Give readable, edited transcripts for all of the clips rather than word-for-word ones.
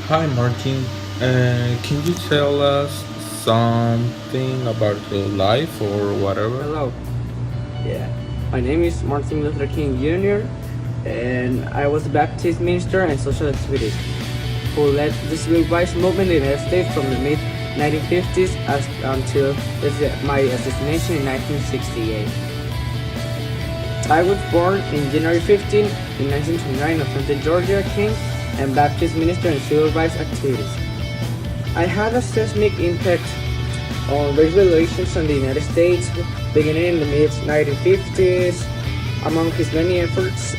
Hi, Martin. Can you tell us something about your life or whatever? Hello. Yeah. My name is Martin Luther King Jr. and I was a Baptist minister and social activist who led the civil rights movement in the United States from the mid 1950s until my assassination in 1968. I was born in January 15 in 1929 of Atlanta, Georgia, King and Baptist minister and civil rights activist. I had a seismic impact on race relations in the United States, beginning in the mid 1950s. Among his many efforts,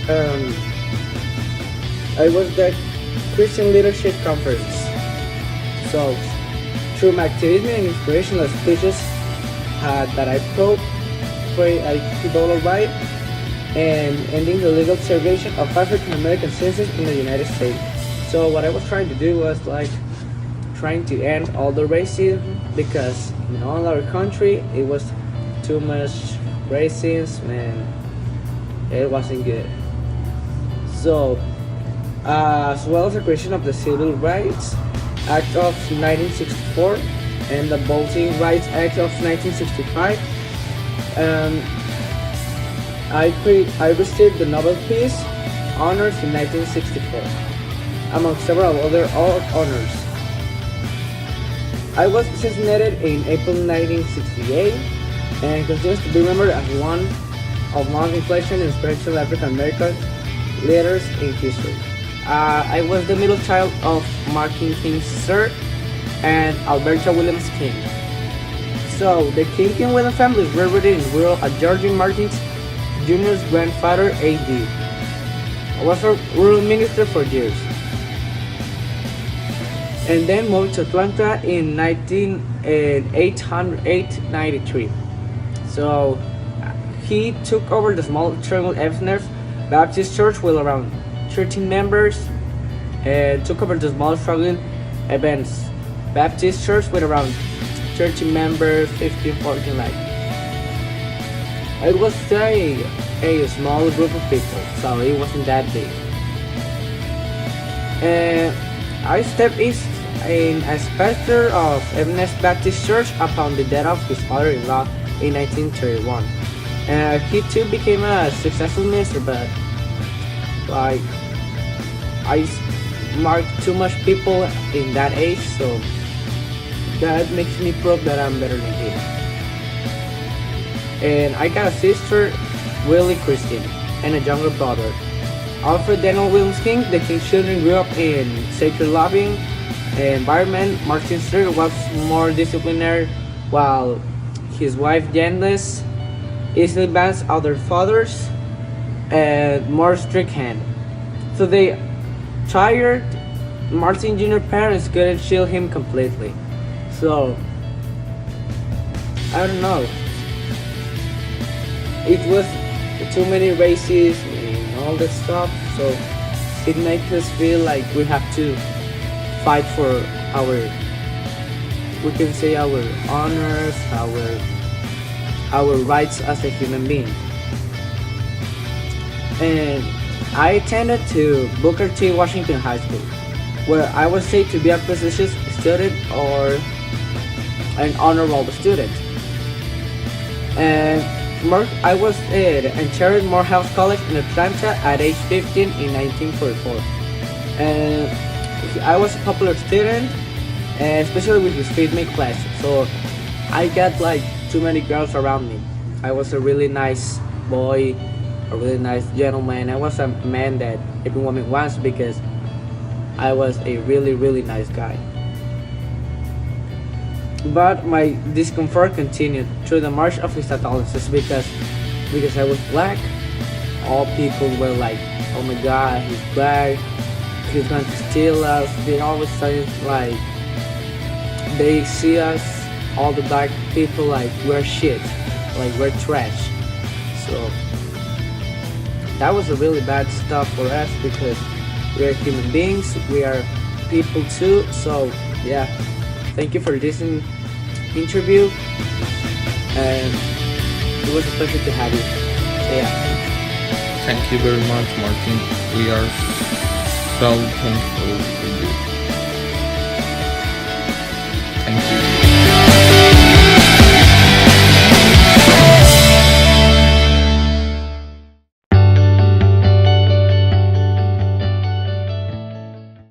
I was the Christian Leadership Conference. So, through my activism and inspirational speeches that I people right and ending the legal segregation of African American citizens in the United States. So, what I was trying to do was trying to end all the racism because in all our country it was too much racism and it wasn't good. So, as well as the creation of the Civil Rights Act of 1964 and the Voting Rights Act of 1965, um, I received the Nobel Peace honors in 1964, among several other honors. I was assassinated in April 1968 and continues to be remembered as one of most influential and inspirational African American leaders in history. I was the middle child of Martin King's sister and Alberta Williams King. So, the King and Williams families were rooted in rural George Martin Jr.'s grandfather, A.D. was a rural minister for years and then moved to Atlanta in 1893. So he took over the small Triangle Ebenezer Baptist Church with around 13 members and took over the small struggling events Baptist Church with around 13 members, 15, 14 like. It was a small group of people, so it wasn't that big. And I stepped east in as pastor of Ebenezer Baptist Church upon the death of his father-in-law in 1931. And he too became a successful minister, but like I marked too much people in that age, so that makes me prove that I'm better than him. And I got a sister, Willie Christine, and a younger brother. Alfred Daniel Williams King, the King's children grew up in sacred loving environment. Martin Stewart was more disciplinary, while his wife Janice easily balanced other fathers and more strict hand. So they tired Martin Jr. parents couldn't shield him completely. So I don't know. It was too many races and all that stuff. So it makes us feel like we have to fight for our, we can say our honors, our rights as a human being. And I attended to Booker T. Washington High School, where I was said to be a prestigious student or an honorable student. And I was at Morehouse College in Atlanta at age 15 in 1944. And I was a popular student, especially with his rhythmic class. So I got like too many girls around me. I was a really nice boy, a really nice gentleman. I was a man that every woman wants because I was a really, really nice guy. But my discomfort continued through the march of his adolescence because I was black. All people were like, "Oh my God, he's black. He's going to steal us." They always say like they see us, all the black people, like we're shit, like we're trash. So that was a really bad stuff for us because we are human beings. We are people too. So yeah, thank you for this interview, and it was a pleasure to have you. So yeah, Thank you very much, Martin. We are so thankful for you. Thank you.